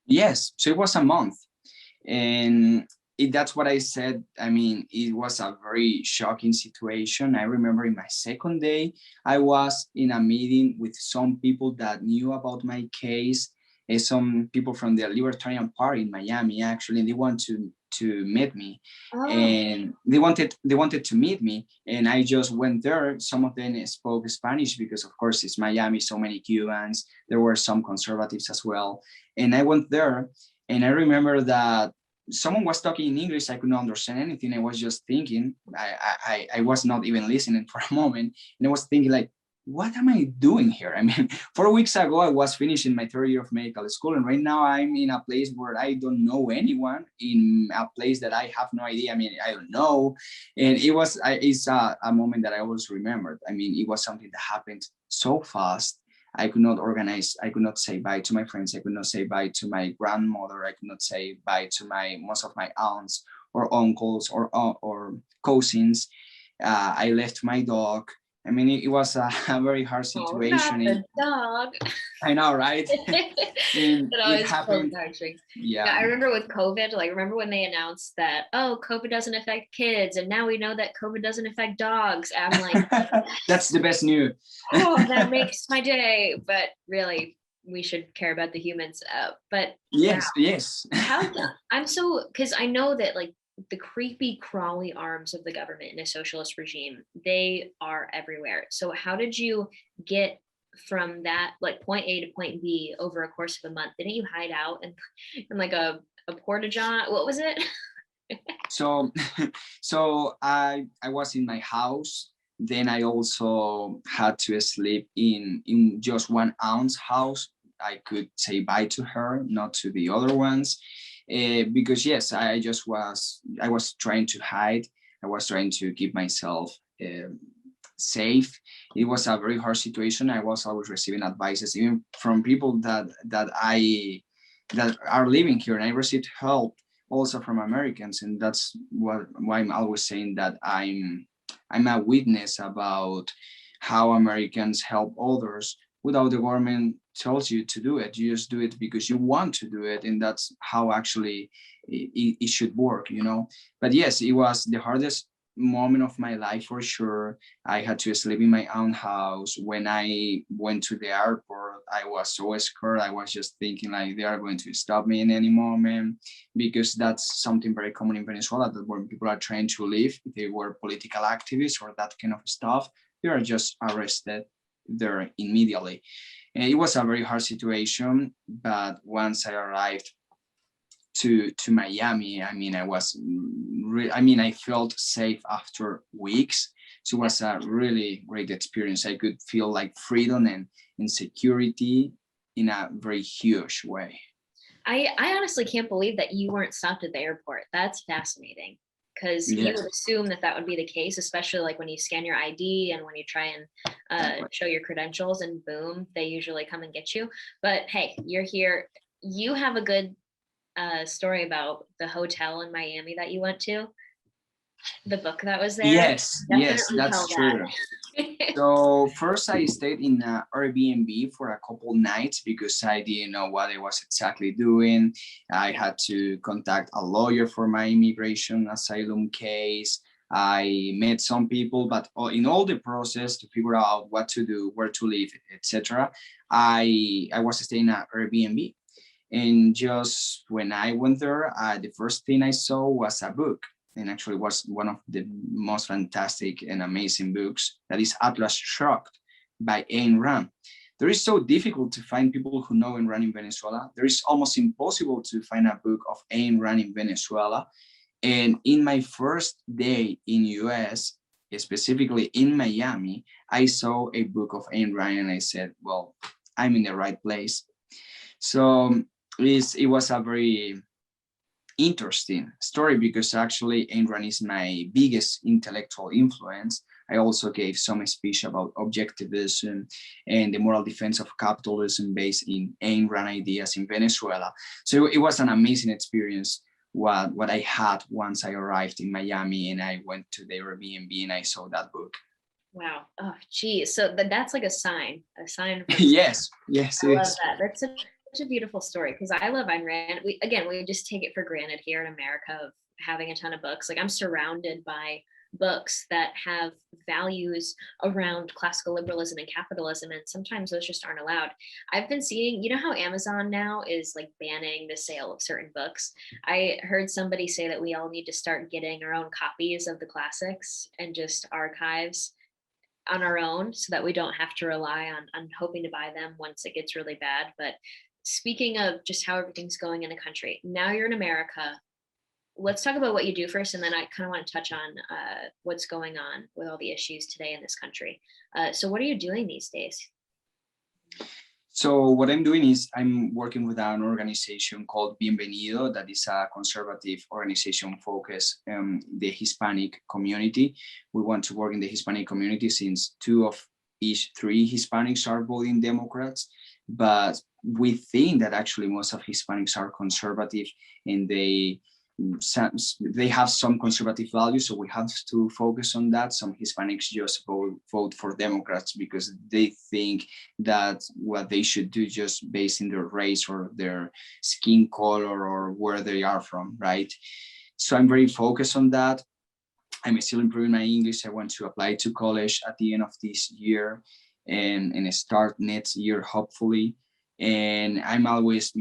Yes, so it was a month, and that's what I said. I mean, it was a very shocking situation. I remember in my second day, I was in a meeting with some people that knew about my case, some people from the Libertarian Party in Miami, actually, and they want to meet me, and they wanted to meet me, and I just went there. Some of them spoke Spanish because, of course, it's Miami, so many Cubans. There were some conservatives as well, and I went there, and I remember that someone was talking in English. I could not understand anything. I was just thinking. I was not even listening for a moment, and I was thinking like, what am I doing here? I mean, 4 weeks ago I was finishing my third year of medical school, and right now I'm in a place where I don't know anyone, in a place that I have no idea. I mean, I don't know, and it's a moment that I always remembered. I mean, it was something that happened so fast. I could not organize. I could not say bye to my friends. I could not say bye to my grandmother. I could not say bye to most of my aunts or uncles or cousins. I left my dog. I mean, it was a, a very hard Oh, not situation. the dog. I know, right? And It it always pulls happened. heartstrings. Yeah, Yeah. I remember with COVID, like remember when they announced that, oh, COVID doesn't affect kids, and now we know that COVID doesn't affect dogs. I'm like, That's the best news. oh, that makes my day. But really, we should care about the humans. But wow, Yes, yes. I'm so, because I know that like the creepy crawly arms of the government in a socialist regime, they are everywhere. So how did you get from that like point A to point B over a course of a month? Didn't you hide out in like a porta john? What was it? So so I was in my house. Then I also had to sleep in just 1 ounce house. I could say bye to her, not to the other ones, because yes, I was trying to hide. I was trying to keep myself safe. It was a very hard situation. I was always receiving advices even from people that are living here, and I received help also from Americans, and that's why I'm always saying that I'm a witness about how Americans help others without the government tells you to do it. You just do it because you want to do it, and that's how actually it should work, you know. But yes, it was the hardest moment of my life for sure. I had to sleep in my own house. When I went to the airport, I was so scared. I was just thinking like they are going to stop me in any moment, because that's something very common in Venezuela, that when people are trying to leave, if they were political activists or that kind of stuff, they are just arrested there immediately. And it was a very hard situation, but once I arrived to Miami, I mean, I felt safe after weeks. So it was a really great experience. I could feel like freedom and security in a very huge way. I honestly can't believe that you weren't stopped at the airport. That's fascinating, because you Yes. would assume that that would be the case, especially like when you scan your ID and when you try and show your credentials, and boom, they usually come and get you. But hey, you're here. You have a good story about the hotel in Miami that you went to, the book that was there. Yes, yes, Definitely that's tell that. true. So first I stayed in a Airbnb for a couple nights because I didn't know what I was exactly doing. I had to contact a lawyer for my immigration asylum case. I met some people, but in all the process to figure out what to do, where to live, etc., I was staying at Airbnb. And just when I went there, the first thing I saw was a book, and actually was one of the most fantastic and amazing books, that is Atlas Shrugged by Ayn Rand. There is so difficult to find people who know Ayn Rand in Venezuela. There is almost impossible to find a book of Ayn Rand in Venezuela. And in my first day in US, specifically in Miami, I saw a book of Ayn Rand and I said, well, I'm in the right place. So it was a very interesting story because actually Ayn Rand is my biggest intellectual influence. I also gave some speech about objectivism and the moral defense of capitalism based in Ayn Rand ideas in Venezuela. So it was an amazing experience what I had once I arrived in Miami and I went to the Airbnb and I saw that book. Wow. Oh, geez. So that's like a sign from. Yes, yes, I it love is. that. That's such a beautiful story, because I love Ayn Rand. We just take it for granted here in America of having a ton of books. Like I'm surrounded by books that have values around classical liberalism and capitalism, and sometimes those just aren't allowed. I've been seeing, you know how Amazon now is like banning the sale of certain books. I heard somebody say that we all need to start getting our own copies of the classics and just archives on our own, so that we don't have to rely on hoping to buy them once it gets really bad. But speaking of just how everything's going in the country, now you're in America. Let's talk about what you do first, and then I kind of want to touch on what's going on with all the issues today in this country. So what are you doing these days? So what I'm doing is I'm working with an organization called Bienvenido, that is a conservative organization focused on the Hispanic community. We want to work in the Hispanic community since 2 of each 3 Hispanics are voting Democrats, but we think that actually most of Hispanics are conservative and they they have some conservative values, so we have to focus on that. Some Hispanics just vote for Democrats because they think that what they should do just based in their race or their skin color or where they are from, right? So I'm very focused on that. I'm still improving my English. I want to apply to college at the end of this year and start next year, hopefully. And I'm always,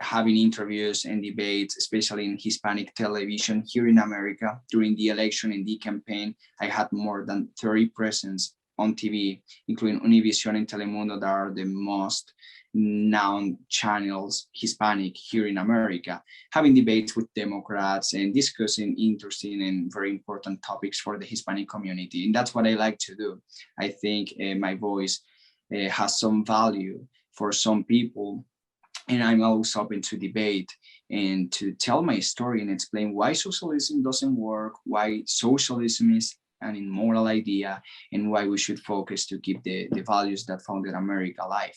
having interviews and debates, especially in Hispanic television here in America. During the election and the campaign, I had more than 30 presence on TV, including Univision and Telemundo, that are the most known channels Hispanic here in America, having debates with Democrats and discussing interesting and very important topics for the Hispanic community. And that's what I like to do. I think my voice has some value for some people, and I'm always open to debate and to tell my story and explain why socialism doesn't work, why socialism is an immoral idea, and why we should focus to keep the values that founded America alive.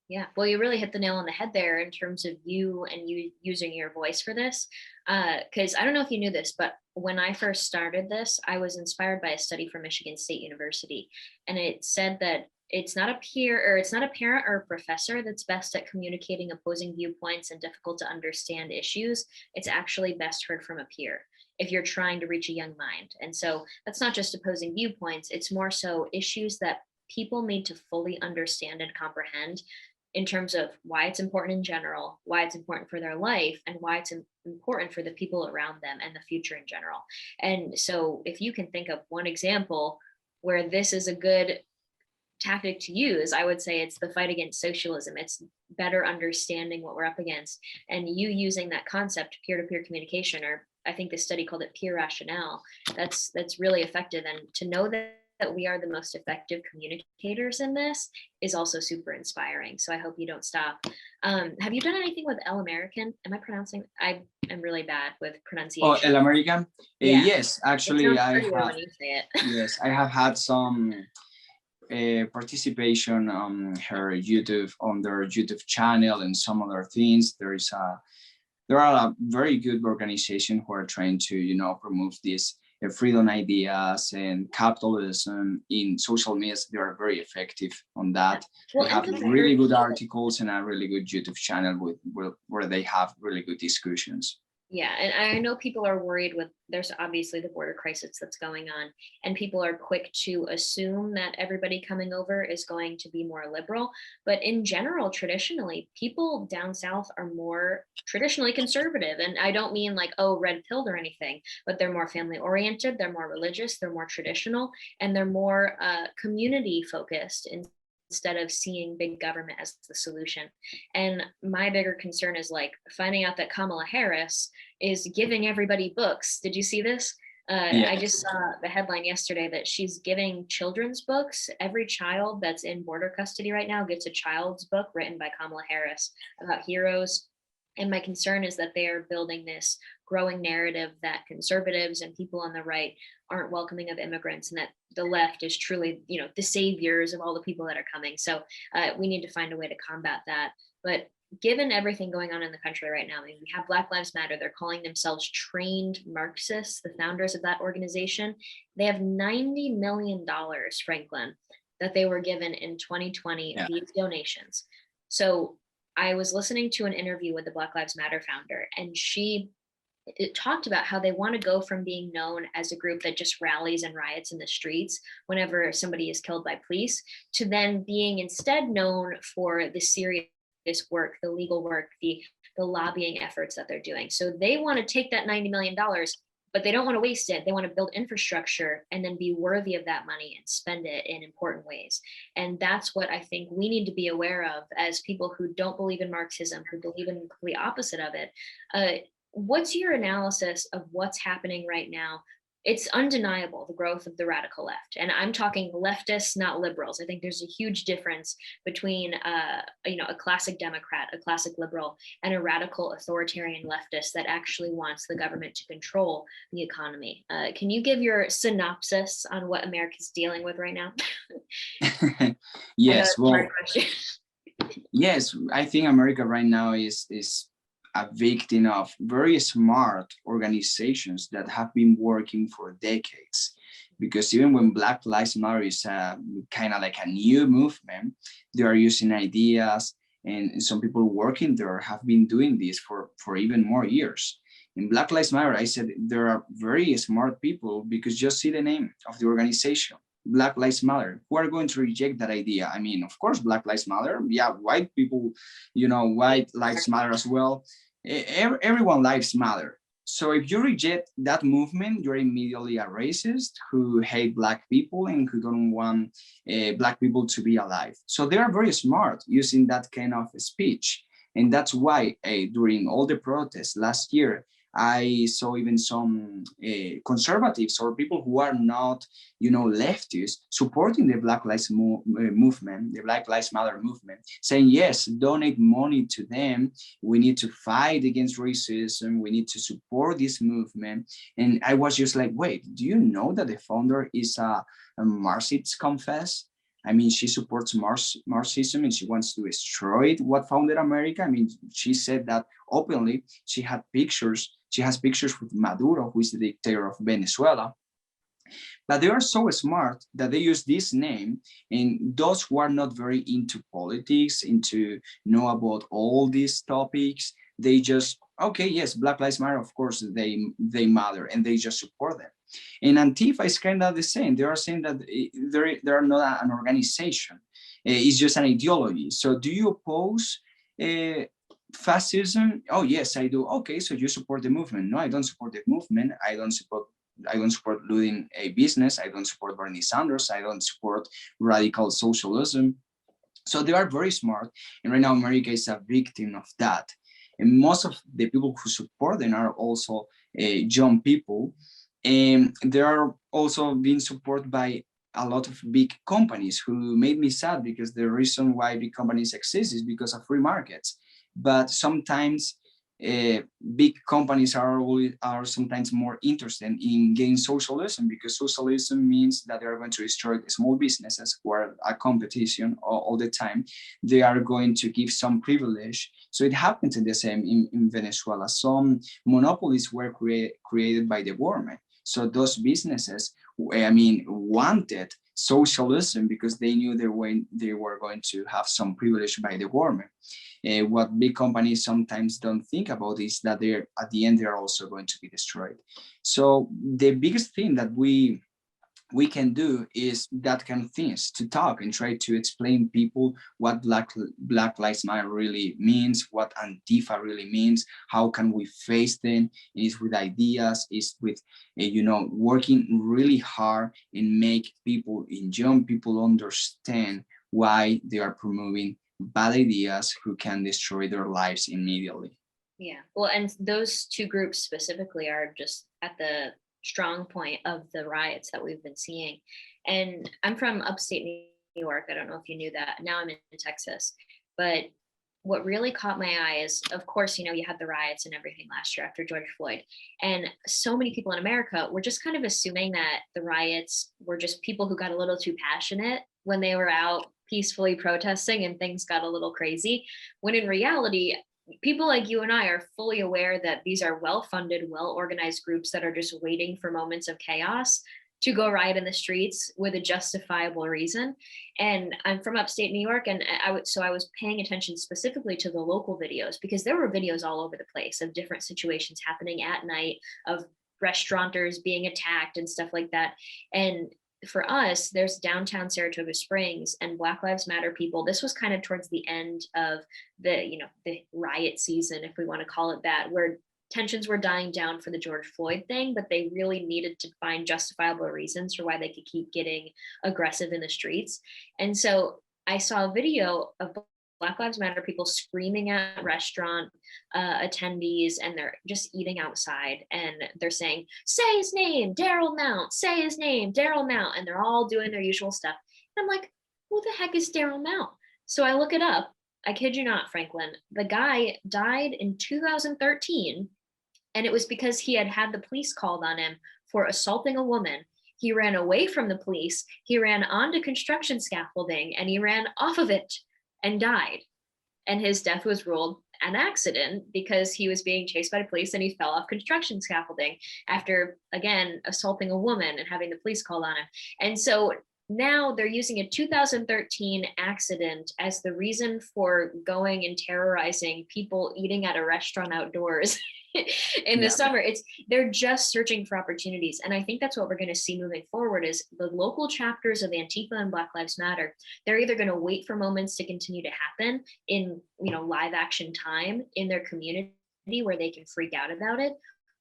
Yeah, well, you really hit the nail on the head there in terms of you using your voice for this. Because I don't know if you knew this, but when I first started this, I was inspired by a study from Michigan State University. And it said that it's not a peer, or it's not a parent or a professor that's best at communicating opposing viewpoints and difficult to understand issues. It's actually best heard from a peer if you're trying to reach a young mind. And so that's not just opposing viewpoints, it's more so issues that people need to fully understand and comprehend in terms of why it's important in general, why it's important for their life, and why it's important for the people around them and the future in general. And so if you can think of one example where this is a good tactic to use, I would say it's the fight against socialism. It's better understanding what we're up against, and you using that concept, peer-to-peer communication, or I think the study called it peer rationale. That's really effective. And to know that we are the most effective communicators in this is also super inspiring. So I hope you don't stop. Have you done anything with El American? Am I pronouncing? I am really bad with pronunciation. Oh, El American? Yeah. Yes, actually, I have. When you say it. Yes, I have had some participation on their YouTube channel and some other things. There are a very good organization who are trying to promote these freedom ideas and capitalism in social media. They are very effective on that. Well, they have really good articles and a really good YouTube channel where they have really good discussions. Yeah, and I know people are worried there's obviously the border crisis that's going on, and people are quick to assume that everybody coming over is going to be more liberal. But in general, traditionally, people down south are more traditionally conservative. And I don't mean like, oh, red pilled or anything, but they're more family oriented, they're more religious, they're more traditional, and they're more community focused instead of seeing big government as the solution. And my bigger concern is like finding out that Kamala Harris is giving everybody books. Did you see this? Yeah. I just saw the headline yesterday that she's giving children's books. Every child that's in border custody right now gets a child's book written by Kamala Harris about heroes. And my concern is that they are building this growing narrative that conservatives and people on the right aren't welcoming of immigrants, and that the left is truly, the saviors of all the people that are coming. So we need to find a way to combat that. But given everything going on in the country right now, I mean, we have Black Lives Matter. They're calling themselves trained Marxists, the founders of that organization. They have $90 million, Franklin, that they were given in 2020, these donations. So I was listening to an interview with the Black Lives Matter founder, and it talked about how they want to go from being known as a group that just rallies and riots in the streets whenever somebody is killed by police, to then being instead known for the serious work, the legal work, the lobbying efforts that they're doing. So they want to take that $90 million, but they don't want to waste it. They want to build infrastructure and then be worthy of that money and spend it in important ways. And that's what I think we need to be aware of as people who don't believe in Marxism, who believe in the complete opposite of it. What's your analysis of what's happening right now? It's undeniable, the growth of the radical left. And I'm talking leftists, not liberals. I think there's a huge difference between a classic Democrat, a classic liberal, and a radical authoritarian leftist that actually wants the government to control the economy. Can you give your synopsis on what America's dealing with right now? Yes, well, yes, I think America right now is a victim of very smart organizations that have been working for decades. Because even when Black Lives Matter is kind of like a new movement, they are using ideas, and some people working there have been doing this for even more years. In Black Lives Matter, I said there are very smart people, because just see the name of the organization, Black Lives Matter, who are going to reject that idea. I mean, of course, Black Lives Matter. Yeah, white people, white lives matter as well. Everyone lives matter. So if you reject that movement, you're immediately a racist who hate Black people and who don't want Black people to be alive. So they are very smart using that kind of speech. And that's why during all the protests last year, I saw even some conservatives or people who are not, leftists, supporting the Black Lives movement, the Black Lives Matter movement, saying, yes, donate money to them. We need to fight against racism. We need to support this movement. And I was just like, wait, do you know that the founder is a Marxist confess? I mean, she supports Marxism and she wants to destroy what founded America. I mean, she said that openly. She has pictures with Maduro, who is the dictator of Venezuela. But they are so smart that they use this name, and those who are not very into politics, into know about all these topics, they just, okay, yes, Black Lives Matter, of course, they matter, and they just support them. And Antifa is kind of the same. They are saying that they are not an organization. It's just an ideology. So do you oppose fascism? Oh, yes, I do. Okay, so you support the movement. No, I don't support the movement. I don't support looting a business. I don't support Bernie Sanders. I don't support radical socialism. So they are very smart. And right now, America is a victim of that. And most of the people who support them are also young people. And they are also being supported by a lot of big companies, who made me sad, because the reason why big companies exist is because of free markets. But sometimes big companies are sometimes more interested in getting socialism, because socialism means that they are going to destroy small businesses who are a competition all the time. They are going to give some privilege. So it happens in the same in Venezuela. Some monopolies were created by the government. So those businesses, wanted socialism because they knew they were going to have some privilege by the government. What big companies sometimes don't think about is that at the end, they're also going to be destroyed. So the biggest thing that we can do is that kind of things, to talk and try to explain people what Black Lives Matter really means, what Antifa really means, how can we face them. Is with ideas, is with working really hard and make people and young people understand why they are promoting bad ideas who can destroy their lives immediately. Yeah, well, and those two groups specifically are just at the strong point of the riots that we've been seeing. And I'm from upstate New York. I don't know if you knew that. Now I'm in Texas. But what really caught my eye is, of course, you had the riots and everything last year after George Floyd. And so many people in America were just kind of assuming that the riots were just people who got a little too passionate when they were out peacefully protesting and things got a little crazy. When in reality, people like you and I are fully aware that these are well-funded, well-organized groups that are just waiting for moments of chaos to go riot in the streets with a justifiable reason. And I'm from upstate New York, and I was paying attention specifically to the local videos, because there were videos all over the place of different situations happening at night, of restaurateurs being attacked and stuff like that. And for us, there's downtown Saratoga Springs and Black Lives Matter people. This was kind of towards the end of the riot season, if we want to call it that, where tensions were dying down for the George Floyd thing, but they really needed to find justifiable reasons for why they could keep getting aggressive in the streets. And so I saw a video of Black Lives Matter people screaming at restaurant attendees, and they're just eating outside, and they're saying, "Say his name, Daryl Mount, say his name, Daryl Mount," and they're all doing their usual stuff. And I'm like, who the heck is Daryl Mount? So I look it up. I kid you not, Franklin. The guy died in 2013, and it was because he had the police called on him for assaulting a woman. He ran away from the police. He ran onto construction scaffolding, and he ran off of it and died. And his death was ruled an accident because he was being chased by the police and he fell off construction scaffolding after, again, assaulting a woman and having the police called on him. And so now they're using a 2013 accident as the reason for going and terrorizing people eating at a restaurant outdoors in the summer. They're just searching for opportunities. And I think that's what we're going to see moving forward is the local chapters of Antifa and Black Lives Matter. They're either going to wait for moments to continue to happen in, live action time in their community where they can freak out about it,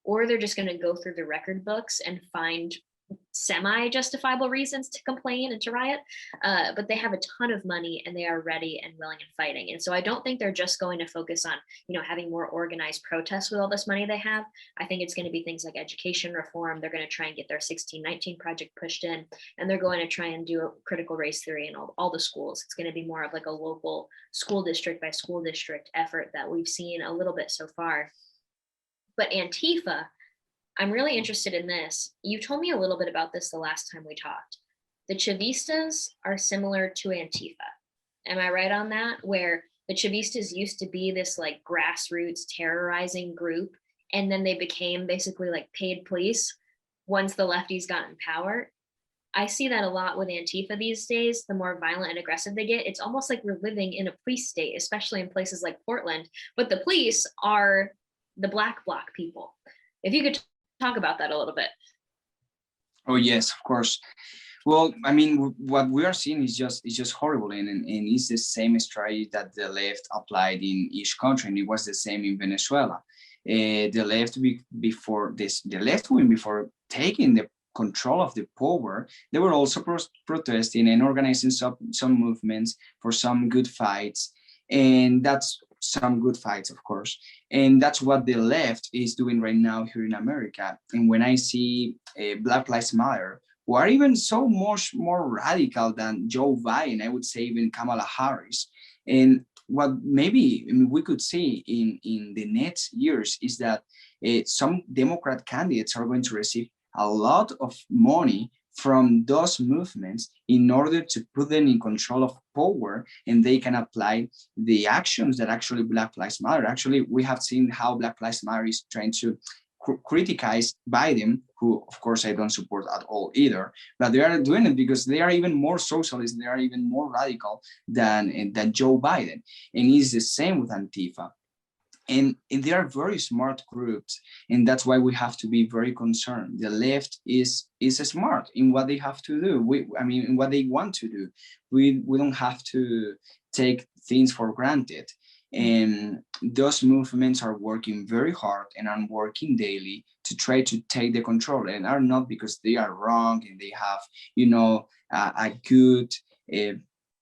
or they're just going to go through the record books and find semi-justifiable reasons to complain and to riot, but they have a ton of money and they are ready and willing and fighting. And so I don't think they're just going to focus on, having more organized protests with all this money they have. I think it's going to be things like education reform. They're going to try and get their 1619 project pushed in, and they're going to try and do a critical race theory in all the schools. It's going to be more of like a local school district by school district effort that we've seen a little bit so far. But Antifa, I'm really interested in this. You told me a little bit about this the last time we talked. The Chavistas are similar to Antifa. Am I right on that? Where the Chavistas used to be this like grassroots terrorizing group, and then they became basically like paid police once the lefties got in power. I see that a lot with Antifa these days. The more violent and aggressive they get, it's almost like we're living in a police state, especially in places like Portland. But the police are the black bloc people. If you could talk about that a little bit. Oh yes, of course. Well, I mean, what we are seeing is just horrible, and it's the same strategy that the left applied in each country, and it was the same in Venezuela. The left before taking the control of the power, they were also protesting and organizing some movements for some good fights, and that's some good fights, of course. And that's what the left is doing right now here in America. And when I see Black Lives Matter, who are even so much more radical than Joe Biden, I would say even Kamala Harris. And what maybe we could see in the next years is that some Democrat candidates are going to receive a lot of money from those movements in order to put them in control of power, and they can apply the actions that actually Black Lives Matter. Actually, we have seen how Black Lives Matter is trying to criticize Biden, who of course I don't support at all either, but they are doing it because they are even more socialist, they are even more radical than Joe Biden. And it's the same with Antifa. And they are very smart groups, and that's why we have to be very concerned. The left is smart in what they have to do. In what they want to do. We don't have to take things for granted. And those movements are working very hard and are working daily to try to take the control, and are not because they are wrong and they have, a good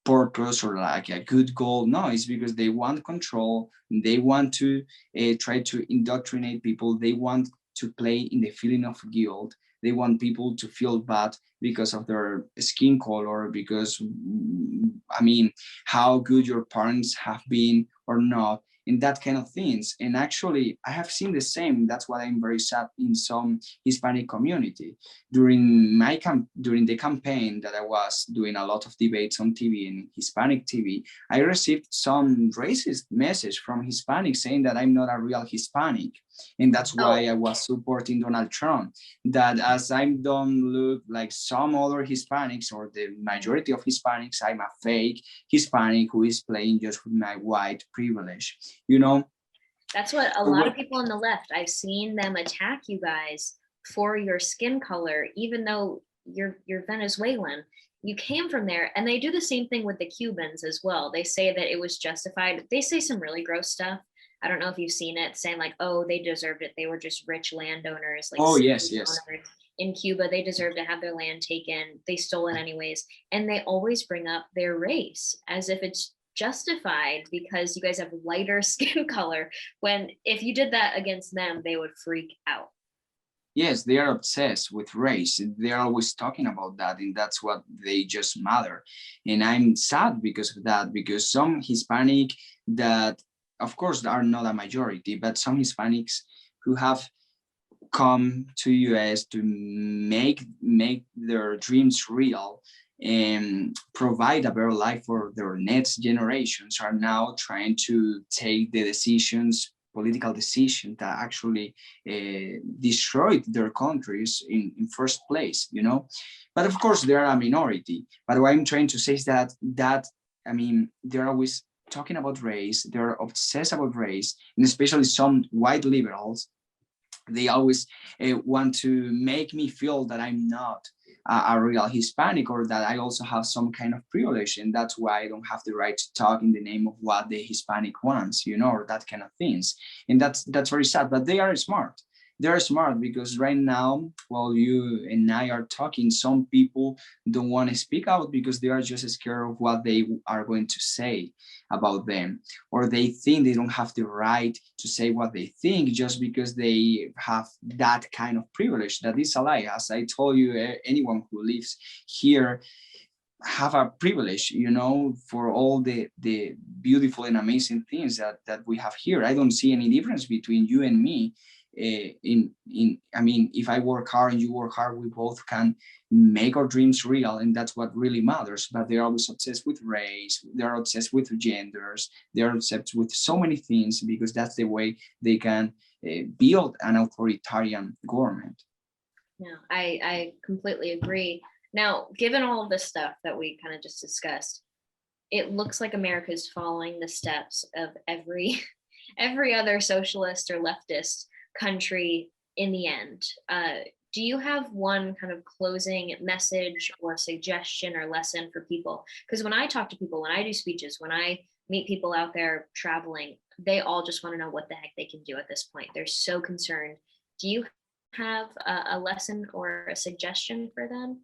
purpose or like a good goal. No, it's because they want control. They want to try to indoctrinate people. They want to play in the feeling of guilt. They want people to feel bad because of their skin color, because, how good your parents have been or not, and that kind of things. And actually, I have seen the same. That's why I'm very sad in some Hispanic community. During the campaign that I was doing a lot of debates on TV and Hispanic TV, I received some racist message from Hispanics saying that I'm not a real Hispanic. And that's why I was supporting Donald Trump, that as I don't look like some other Hispanics or the majority of Hispanics, I'm a fake Hispanic who is playing just with my white privilege, That's what a lot of people on the left, I've seen them attack you guys for your skin color, even though you're Venezuelan. You came from there, and they do the same thing with the Cubans as well. They say that it was justified. They say some really gross stuff. I don't know if you've seen it, saying like, oh, they deserved it. They were just rich landowners. Like, oh, yes. In Cuba, they deserve to have their land taken. They stole it anyways. And they always bring up their race as if it's justified because you guys have lighter skin color, when if you did that against them, they would freak out. Yes, they are obsessed with race. They're always talking about that, and that's what they just matter. And I'm sad because of that, because some Hispanic that, of course, are not a majority, but some Hispanics who have come to US to make their dreams real, provide a better life for their next generations are now trying to take the decisions, political decisions that actually destroyed their countries in first place, you know. But of course, they are a minority. But what I'm trying to say is that I mean, they're always talking about race, they're obsessed about race, and especially some white liberals, they always want to make me feel that I'm not a real Hispanic, or that I also have some kind of privilege, and that's why I don't have the right to talk in the name of what the Hispanic wants, you know, or that kind of things. And that's very sad. But they are smart. They are smart because right now, while you and I are talking, some people don't want to speak out because they are just scared of what they are going to say about them, or they think they don't have the right to say what they think just because they have that kind of privilege. That is a lie. As I told you, anyone who lives here have a privilege, you know, for all the beautiful and amazing things that we have here. I don't see any difference between you and me. I mean, if I work hard and you work hard, we both can make our dreams real, and that's what really matters. But they're always obsessed with race, they're obsessed with genders, they're obsessed with so many things because that's the way they can build an authoritarian government. No, I completely agree. Now, given all of this stuff that we kind of just discussed, it looks like America is following the steps of every other socialist or leftist country in the end. Do you have one kind of closing message or suggestion or lesson for people? Because when I talk to people, when I do speeches, when I meet people out there traveling, they all just want to know what the heck they can do at this point. They're so concerned. Do you have a lesson or a suggestion for them?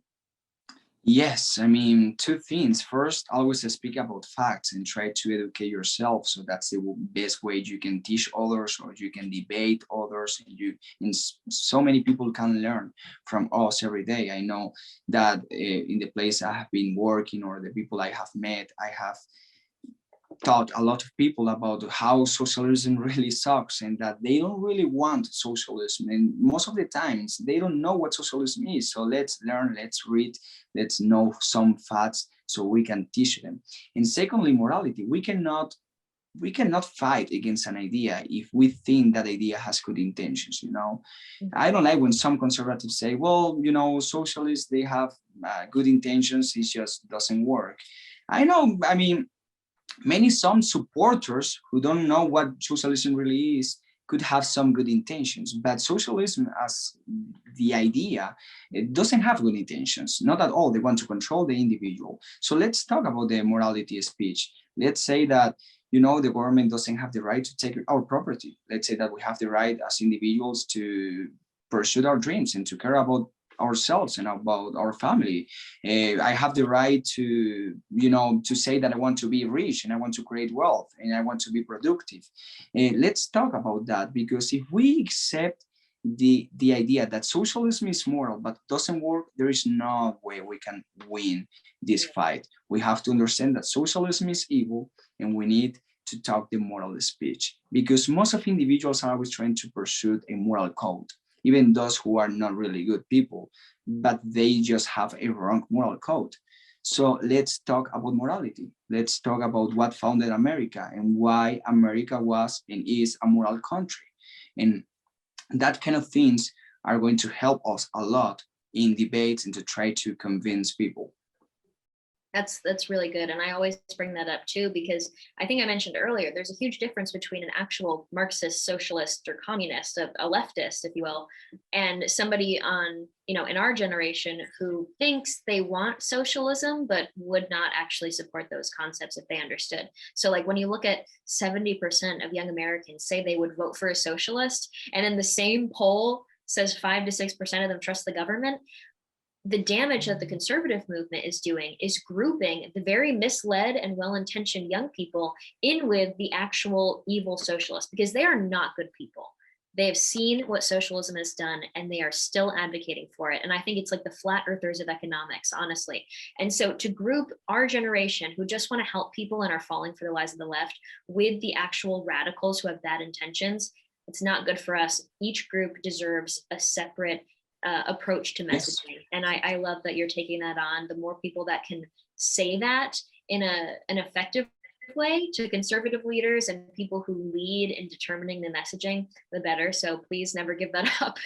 Yes, I mean, two things. First, always speak about facts and try to educate yourself. So that's the best way you can teach others, or you can debate others, and so many people can learn from us every day. I know that in the place I have been working, or the people I have met, I have taught a lot of people about how socialism really sucks, and that they don't really want socialism, and most of the times they don't know what socialism is. So let's learn, let's read, let's know some facts so we can teach them. And secondly, morality. We cannot fight against an idea if we think that idea has good intentions, you know. I don't like when some conservatives say, well, you know, socialists, they have good intentions, it just doesn't work. I know, I mean, some supporters who don't know what socialism really is could have some good intentions, but socialism as the idea, it doesn't have good intentions, not at all. They want to control the individual. So let's talk about the morality speech. Let's say that, you know, the government doesn't have the right to take our property. Let's say that we have the right as individuals to pursue our dreams and to care about ourselves and about our family. I have the right to, you know, to say that I want to be rich and I want to create wealth and I want to be productive. Let's talk about that, because if we accept the idea that socialism is moral but doesn't work, there is no way we can win this fight. We have to understand that socialism is evil, and we need to talk the moral speech, because most of individuals are always trying to pursue a moral code, even those who are not really good people, but they just have a wrong moral code. So let's talk about morality. Let's talk about what founded America and why America was and is a moral country. And that kind of things are going to help us a lot in debates and to try to convince people. That's really good. And I always bring that up too, because I think I mentioned earlier, there's a huge difference between an actual Marxist, socialist, or communist, a leftist, if you will, and somebody on, you know, in our generation who thinks they want socialism, but would not actually support those concepts if they understood. So like when you look at 70% of young Americans say they would vote for a socialist, and then the same poll says 5 to 6% of them trust the government, the damage that the conservative movement is doing is grouping the very misled and well-intentioned young people in with the actual evil socialists, because they are not good people. They have seen what socialism has done and they are still advocating for it. And I think it's like the flat earthers of economics, honestly. And so to group our generation who just want to help people and are falling for the lies of the left with the actual radicals who have bad intentions, it's not good for us. Each group deserves a separate approach to Yes. messaging. And I love that you're taking that on. The more people that can say that in an effective way to conservative leaders and people who lead in determining the messaging, the better. So please never give that up.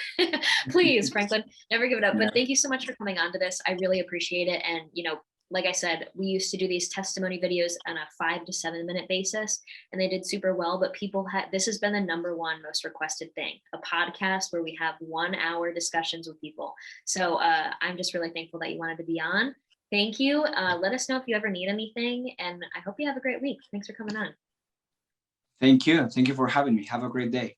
Please, Franklin, never give it up. Yeah. But thank you so much for coming on to this. I really appreciate it. And, you know, like I said, we used to do these testimony videos on a 5 to 7 minute basis, and they did super well. But people had, this has been the #1 most requested thing, a podcast where we have 1 hour discussions with people. So I'm just really thankful that you wanted to be on. Thank you. Let us know if you ever need anything, and I hope you have a great week. Thanks for coming on. Thank you. Thank you for having me. Have a great day.